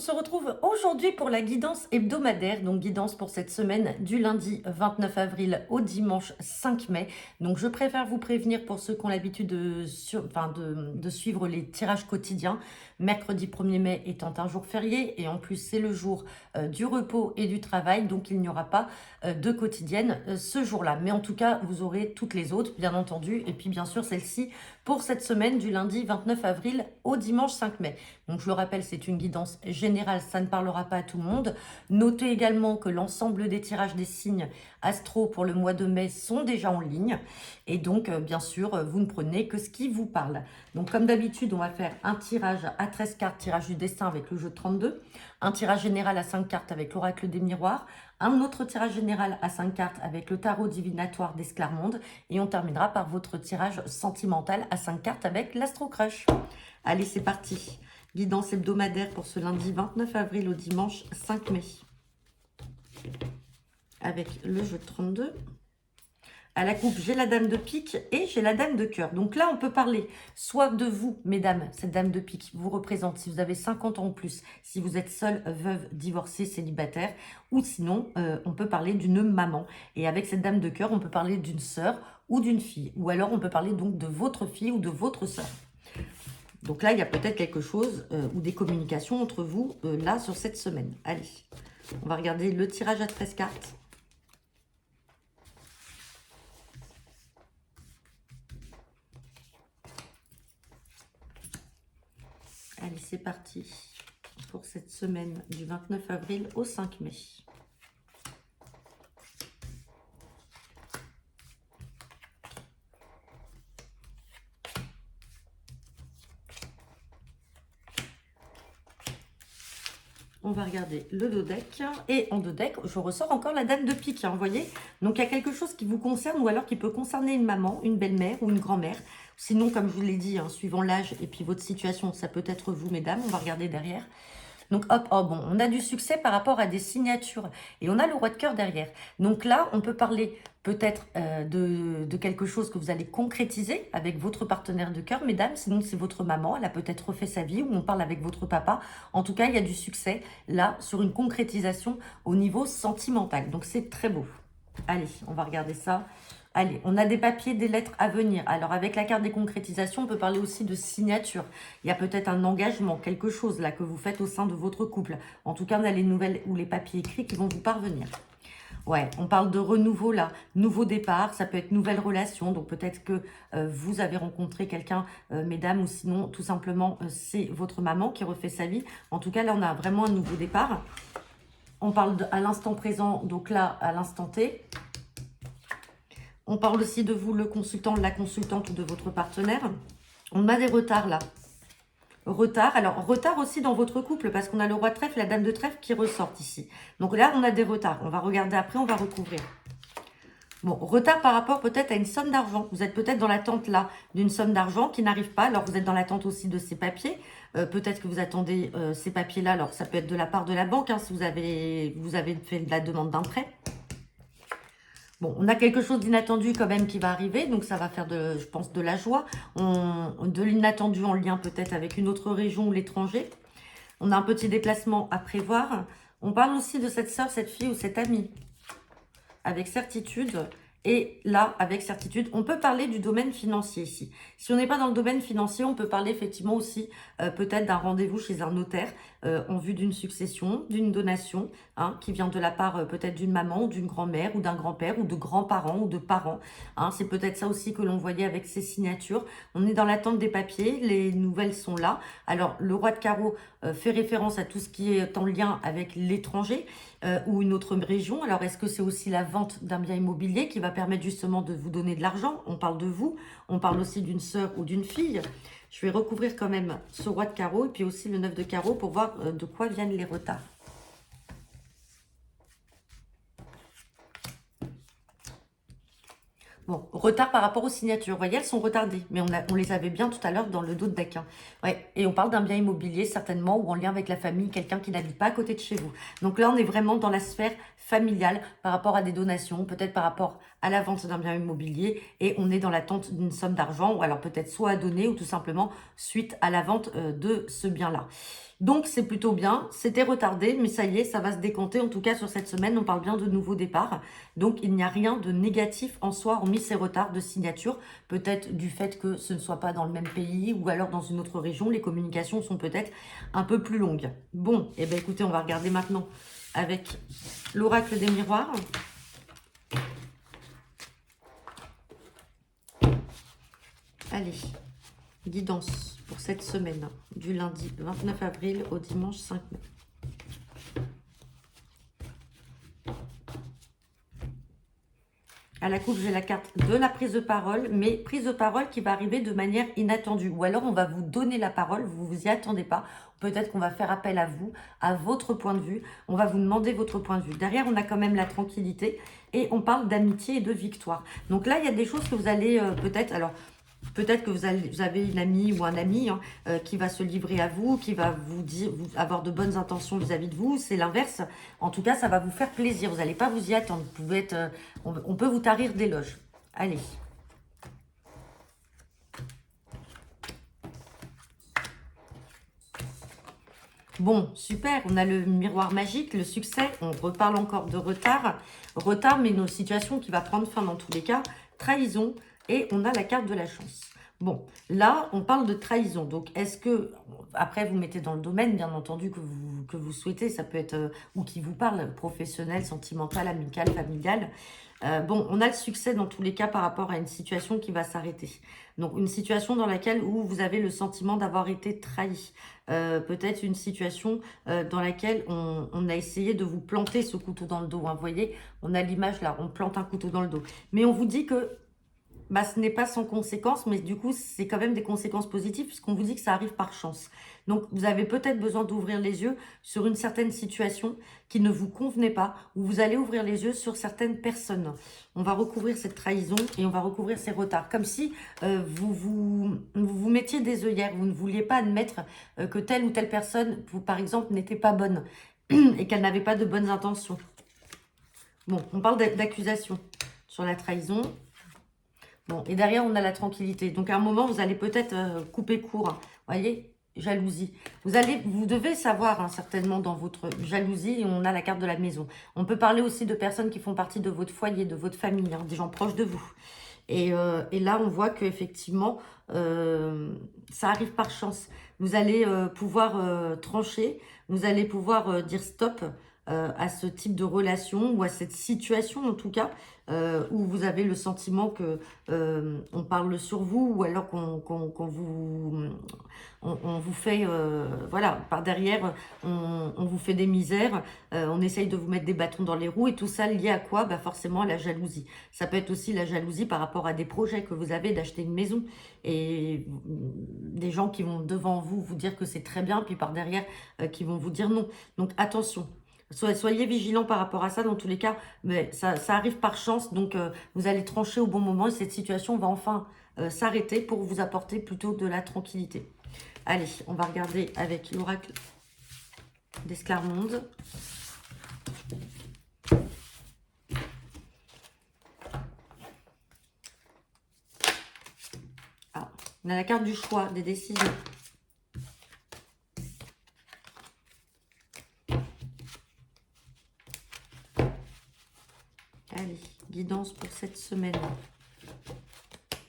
se retrouve aujourd'hui pour la guidance hebdomadaire, donc guidance pour cette semaine du lundi 29 avril au dimanche 5 mai. Donc je préfère vous prévenir pour ceux qui ont l'habitude de suivre les tirages quotidiens, mercredi 1er mai étant un jour férié et en plus c'est le jour du repos et du travail, donc il n'y aura pas de quotidienne ce jour-là. Mais en tout cas, vous aurez toutes les autres, bien entendu, et puis bien sûr celle-ci pour cette semaine du lundi 29 avril au dimanche 5 mai. Donc je le rappelle, c'est une guidance générale, ça ne parlera pas à tout le monde. Notez également que l'ensemble des tirages des signes astro pour le mois de mai sont déjà en ligne. Et donc, bien sûr, vous ne prenez que ce qui vous parle. Donc comme d'habitude, on va faire un tirage à 13 cartes, tirage du destin avec le jeu de 32, un tirage général à 5 cartes avec l'oracle des miroirs, un autre tirage général à 5 cartes avec le tarot divinatoire d'Esclarmonde et on terminera par votre tirage sentimental à 5 cartes avec l'Astro Crush. Allez, c'est parti. Guidance hebdomadaire pour ce lundi 29 avril au dimanche 5 mai. Avec le jeu de 32. À la coupe, j'ai la dame de pique et j'ai la dame de cœur. Donc là, on peut parler soit de vous, mesdames, cette dame de pique vous représente si vous avez 50 ans ou plus, si vous êtes seule, veuve, divorcée, célibataire, ou sinon, on peut parler d'une maman. Et avec cette dame de cœur, on peut parler d'une sœur ou d'une fille. Ou alors, on peut parler donc de votre fille ou de votre sœur. Donc là, il y a peut-être quelque chose ou des communications entre vous, là, sur cette semaine. Allez, on va regarder le tirage à 13 cartes. Allez, c'est parti pour cette semaine du 29 avril au 5 mai. On va regarder le dos deck. Et en dos deck, je ressors encore la dame de pique, hein, vous voyez. Donc, il y a quelque chose qui vous concerne ou alors qui peut concerner une maman, une belle-mère ou une grand-mère. Sinon, comme je vous l'ai dit, hein, suivant l'âge et puis votre situation, ça peut être vous, mesdames. On va regarder derrière. Donc, hop, oh bon, on a du succès par rapport à des signatures. Et on a le roi de cœur derrière. Donc là, on peut parler peut-être de quelque chose que vous allez concrétiser avec votre partenaire de cœur, mesdames. Sinon, c'est votre maman. Elle a peut-être refait sa vie ou on parle avec votre papa. En tout cas, il y a du succès là sur une concrétisation au niveau sentimental. Donc, c'est très beau. Allez, on va regarder ça. Allez, on a des papiers, des lettres à venir. Alors, avec la carte des concrétisations, on peut parler aussi de signature. Il y a peut-être un engagement, quelque chose là que vous faites au sein de votre couple. En tout cas, on a les nouvelles ou les papiers écrits qui vont vous parvenir. Ouais, on parle de renouveau là, nouveau départ, ça peut être nouvelle relation. Donc, peut-être que vous avez rencontré quelqu'un, mesdames, ou sinon, tout simplement, c'est votre maman qui refait sa vie. En tout cas, là, on a vraiment un nouveau départ. On parle à l'instant présent, donc là, à l'instant T. On parle aussi de vous, le consultant, la consultante ou de votre partenaire. On a des retards là. Retard. Alors, retard aussi dans votre couple parce qu'on a le roi de trèfle et la dame de trèfle qui ressortent ici. Donc là, on a des retards. On va regarder après, on va recouvrir. Bon, retard par rapport peut-être à une somme d'argent. Vous êtes peut-être dans l'attente là d'une somme d'argent qui n'arrive pas. Alors, vous êtes dans l'attente aussi de ces papiers. Peut-être que vous attendez ces papiers-là. Alors, ça peut être de la part de la banque hein, si vous avez fait de la demande d'un prêt. Bon, on a quelque chose d'inattendu quand même qui va arriver, donc ça va faire, je pense, de la joie. De l'inattendu en lien peut-être avec une autre région ou l'étranger. On a un petit déplacement à prévoir. On parle aussi de cette sœur, cette fille ou cette amie. Avec certitude. Et là, avec certitude, on peut parler du domaine financier ici. Si on n'est pas dans le domaine financier, on peut parler effectivement aussi peut-être d'un rendez-vous chez un notaire en vue d'une succession, d'une donation, hein, qui vient de la part peut-être d'une maman ou d'une grand-mère ou d'un grand-père ou de grands-parents ou de parents. Hein. C'est peut-être ça aussi que l'on voyait avec ces signatures. On est dans l'attente des papiers, les nouvelles sont là. Alors, le roi de carreau fait référence à tout ce qui est en lien avec l'étranger ou une autre région. Alors, est-ce que c'est aussi la vente d'un bien immobilier qui va permettre justement de vous donner de l'argent? On parle de vous, on parle aussi d'une sœur ou d'une fille. Je vais recouvrir quand même ce roi de carreau et puis aussi le 9 de carreau pour voir de quoi viennent les retards. Bon, retard par rapport aux signatures. Vous voyez, elles sont retardées. Mais on les avait bien tout à l'heure dans le dos de deck. Hein. Ouais. Et on parle d'un bien immobilier, certainement, ou en lien avec la famille, quelqu'un qui n'habite pas à côté de chez vous. Donc là, on est vraiment dans la sphère familiale par rapport à des donations, peut-être par rapport à la vente d'un bien immobilier. Et on est dans l'attente d'une somme d'argent, ou alors peut-être soit à donner, ou tout simplement suite à la vente de ce bien-là. Donc, c'est plutôt bien. C'était retardé, mais ça y est, ça va se décanter. En tout cas, sur cette semaine, on parle bien de nouveaux départs. Donc, il n'y a rien de négatif en soi, hormis ces retards de signature. Peut-être du fait que ce ne soit pas dans le même pays ou alors dans une autre région. Les communications sont peut-être un peu plus longues. Bon, eh bien, écoutez, on va regarder maintenant avec l'oracle des miroirs. Allez, guidance pour cette semaine, du lundi 29 avril au dimanche 5 mai. À la coupe, j'ai la carte de la prise de parole, mais prise de parole qui va arriver de manière inattendue. Ou alors, on va vous donner la parole, vous vous y attendez pas. Peut-être qu'on va faire appel à vous, à votre point de vue. On va vous demander votre point de vue. Derrière, on a quand même la tranquillité et on parle d'amitié et de victoire. Donc là, il y a des choses que vous allez peut-être... Alors, peut-être que vous avez une amie ou un ami qui va se livrer à vous, qui va vous dire, avoir de bonnes intentions vis-à-vis de vous. C'est l'inverse. En tout cas, ça va vous faire plaisir. Vous n'allez pas vous y attendre. Vous pouvez être, on peut vous tarir d'éloges. Allez. Bon, super, on a le miroir magique, le succès, on reparle encore de retard. Retard, mais une situation qui va prendre fin dans tous les cas. Trahison, et on a la carte de la chance. Bon, là, on parle de trahison. Donc, est-ce que, après, vous mettez dans le domaine, bien entendu, que vous souhaitez, ça peut être, ou qui vous parle, professionnel, sentimental, amical, familial. Bon, on a le succès dans tous les cas par rapport à une situation qui va s'arrêter. Donc, une situation dans laquelle où vous avez le sentiment d'avoir été trahi. Peut-être une situation dans laquelle on a essayé de vous planter ce couteau dans le dos. Hein. Vous voyez, on a l'image là, on plante un couteau dans le dos. Mais on vous dit que bah, ce n'est pas sans conséquences, mais du coup, c'est quand même des conséquences positives puisqu'on vous dit que ça arrive par chance. Donc, vous avez peut-être besoin d'ouvrir les yeux sur une certaine situation qui ne vous convenait pas, ou vous allez ouvrir les yeux sur certaines personnes. On va recouvrir cette trahison et on va recouvrir ces retards. Comme si vous mettiez des œillères, vous ne vouliez pas admettre que telle ou telle personne, par exemple, n'était pas bonne et qu'elle n'avait pas de bonnes intentions. Bon, on parle d'accusation sur la trahison. Bon, et derrière, on a la tranquillité. Donc, à un moment, vous allez peut-être couper court. Hein. Vous voyez, jalousie. Vous devez savoir, hein, certainement, dans votre jalousie, on a la carte de la maison. On peut parler aussi de personnes qui font partie de votre foyer, de votre famille, hein, des gens proches de vous. Et là, on voit qu'effectivement, ça arrive par chance. Vous allez pouvoir trancher, vous allez pouvoir dire stop à ce type de relation ou à cette situation, en tout cas, où vous avez le sentiment que on parle sur vous ou alors on vous fait, voilà, par derrière, on vous fait des misères, on essaye de vous mettre des bâtons dans les roues et tout ça lié à quoi? Bah forcément à la jalousie. Ça peut être aussi la jalousie par rapport à des projets que vous avez d'acheter une maison et des gens qui vont devant vous vous dire que c'est très bien, puis par derrière qui vont vous dire non. Donc attention. Soyez vigilants par rapport à ça, dans tous les cas, mais ça arrive par chance, donc vous allez trancher au bon moment et cette situation va enfin s'arrêter pour vous apporter plutôt de la tranquillité. Allez, on va regarder avec l'oracle d'Esclarmonde. Ah, on a la carte du choix, des décisions. Allez, guidance pour cette semaine,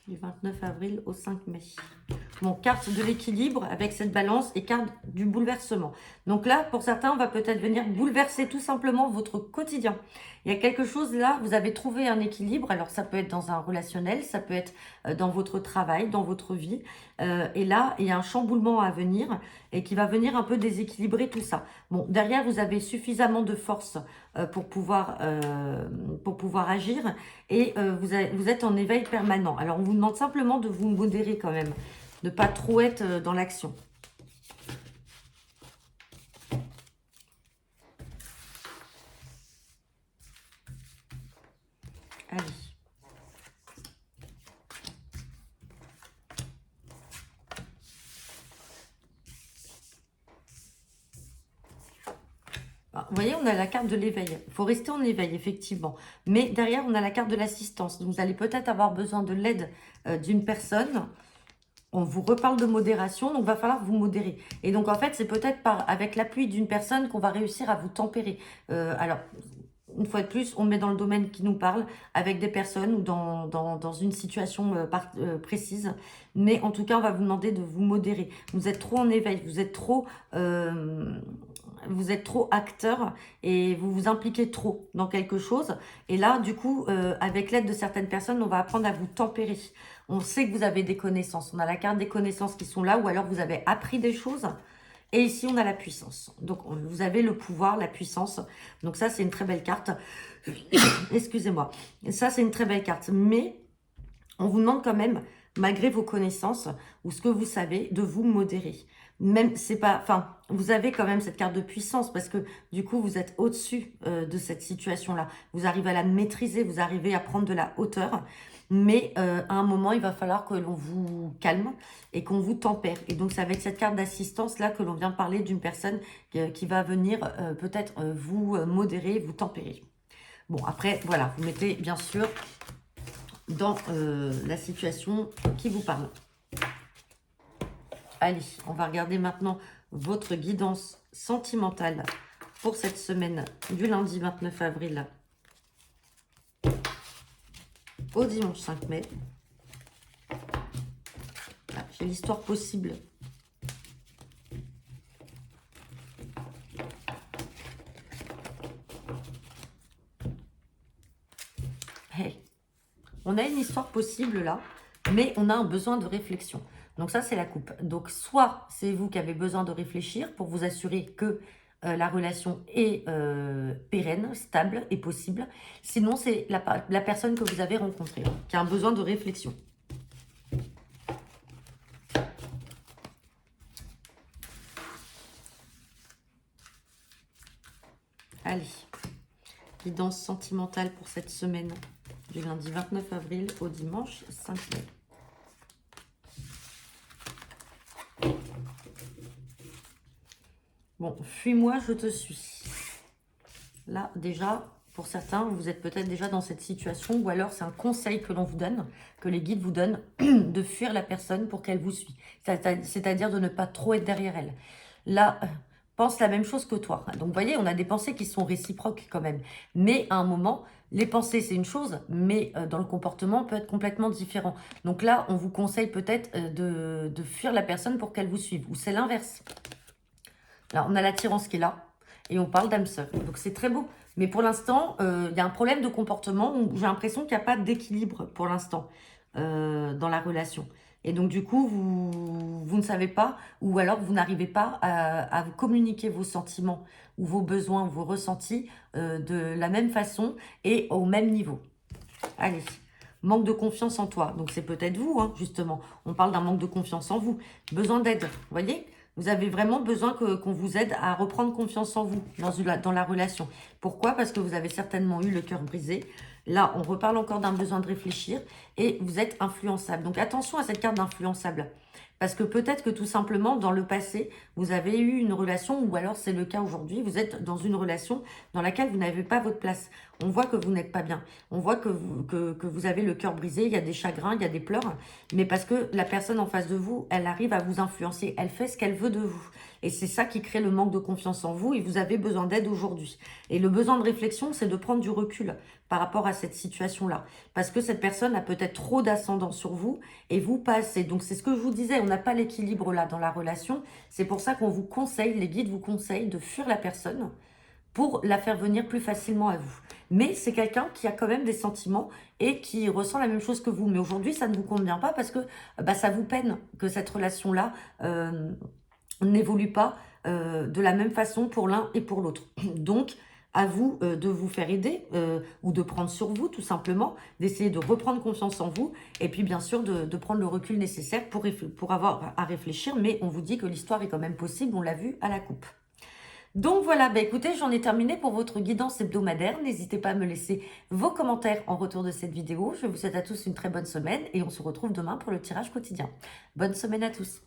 du 29 avril au 5 mai. Bon, carte de l'équilibre avec cette balance et carte du bouleversement. Donc là, pour certains, on va peut-être venir bouleverser tout simplement votre quotidien. Il y a quelque chose là, vous avez trouvé un équilibre. Alors ça peut être dans un relationnel, ça peut être dans votre travail, dans votre vie. Et là, il y a un chamboulement à venir et qui va venir un peu déséquilibrer tout ça. Bon, derrière, vous avez suffisamment de force pour pouvoir agir et vous êtes en éveil permanent. Alors, on vous demande simplement de vous modérer quand même, de ne pas trop être dans l'action. Allez. Vous voyez, on a la carte de l'éveil. Il faut rester en éveil, effectivement. Mais derrière, on a la carte de l'assistance. Donc, vous allez peut-être avoir besoin de l'aide d'une personne. on vous reparle de modération, donc il va falloir vous modérer. Et donc, en fait, c'est peut-être avec l'appui d'une personne qu'on va réussir à vous tempérer. Alors, une fois de plus, on met dans le domaine qui nous parle, avec des personnes ou dans une situation précise. Mais en tout cas, on va vous demander de vous modérer. Vous êtes trop en éveil, vous êtes trop acteur et vous vous impliquez trop dans quelque chose. Et là, du coup, avec l'aide de certaines personnes, on va apprendre à vous tempérer. On sait que vous avez des connaissances. On a la carte des connaissances qui sont là, ou alors vous avez appris des choses. Et ici, on a la puissance. Donc, vous avez le pouvoir, la puissance. Donc ça, c'est une très belle carte. Excusez-moi. Ça, c'est une très belle carte. Mais on vous demande quand même, malgré vos connaissances ou ce que vous savez, de vous modérer. Même, c'est pas... Enfin, vous avez quand même cette carte de puissance parce que, du coup, vous êtes au-dessus de cette situation-là. Vous arrivez à la maîtriser, vous arrivez à prendre de la hauteur. Mais à un moment, il va falloir que l'on vous calme et qu'on vous tempère. Et donc, c'est avec cette carte d'assistance là que l'on vient parler d'une personne qui va venir peut-être vous modérer, vous tempérer. Bon, après, voilà, vous mettez bien sûr dans la situation qui vous parle. Allez, on va regarder maintenant votre guidance sentimentale pour cette semaine du lundi 29 avril au dimanche 5 mai. Ah, j'ai l'histoire possible. Hey. On a une histoire possible là, mais on a un besoin de réflexion. Donc ça, c'est la coupe. Donc soit c'est vous qui avez besoin de réfléchir pour vous assurer que la relation est pérenne, stable et possible. Sinon, c'est la personne que vous avez rencontrée qui a un besoin de réflexion. Allez, guidance sentimentale pour cette semaine du lundi 29 avril au dimanche 5 mai. Bon, fuis-moi, je te suis. Là, déjà, pour certains, vous êtes peut-être déjà dans cette situation, ou alors c'est un conseil que l'on vous donne, que les guides vous donnent, de fuir la personne pour qu'elle vous suit. C'est-à-dire de ne pas trop être derrière elle. Là, pense la même chose que toi. Donc, vous voyez, on a des pensées qui sont réciproques quand même. Mais à un moment, les pensées, c'est une chose, mais dans le comportement, peut être complètement différent. Donc là, on vous conseille peut-être de fuir la personne pour qu'elle vous suive. Ou c'est l'inverse. Là, on a l'attirance qui est là. Et on parle d'âme sœur. Donc, c'est très beau. Mais pour l'instant, il y a un problème de comportement où j'ai l'impression qu'il n'y a pas d'équilibre pour l'instant dans la relation. Et donc, du coup, vous ne savez pas, ou alors vous n'arrivez pas à vous communiquer vos sentiments ou vos besoins, ou vos ressentis de la même façon et au même niveau. Allez, manque de confiance en toi. Donc, c'est peut-être vous, hein, justement. On parle d'un manque de confiance en vous. Besoin d'aide, vous voyez ? Vous avez vraiment besoin qu'on vous aide à reprendre confiance en vous dans la relation. Pourquoi? Parce que vous avez certainement eu le cœur brisé. Là, on reparle encore d'un besoin de réfléchir et vous êtes influençable. Donc, attention à cette carte d'influençable. Parce que peut-être que tout simplement, dans le passé, vous avez eu une relation, ou alors c'est le cas aujourd'hui, vous êtes dans une relation dans laquelle vous n'avez pas votre place. On voit que vous n'êtes pas bien. On voit que vous avez le cœur brisé, il y a des chagrins, il y a des pleurs. Mais parce que la personne en face de vous, elle arrive à vous influencer. Elle fait ce qu'elle veut de vous. Et c'est ça qui crée le manque de confiance en vous et vous avez besoin d'aide aujourd'hui. Et le besoin de réflexion, c'est de prendre du recul par rapport à cette situation-là. Parce que cette personne a peut-être trop d'ascendant sur vous et vous pas assez. Donc, c'est ce que je vous disais, on n'a pas l'équilibre là dans la relation. C'est pour ça qu'on vous conseille, les guides vous conseillent de fuir la personne pour la faire venir plus facilement à vous. Mais c'est quelqu'un qui a quand même des sentiments et qui ressent la même chose que vous. Mais aujourd'hui, ça ne vous convient pas parce que ça vous peine que cette relation-là n'évolue pas de la même façon pour l'un et pour l'autre. Donc, à vous de vous faire aider ou de prendre sur vous, tout simplement, d'essayer de reprendre confiance en vous et puis, bien sûr, de prendre le recul nécessaire pour avoir à réfléchir. Mais on vous dit que l'histoire est quand même possible, on l'a vu à la coupe. Donc voilà, écoutez, j'en ai terminé pour votre guidance hebdomadaire. N'hésitez pas à me laisser vos commentaires en retour de cette vidéo. Je vous souhaite à tous une très bonne semaine et on se retrouve demain pour le tirage quotidien. Bonne semaine à tous.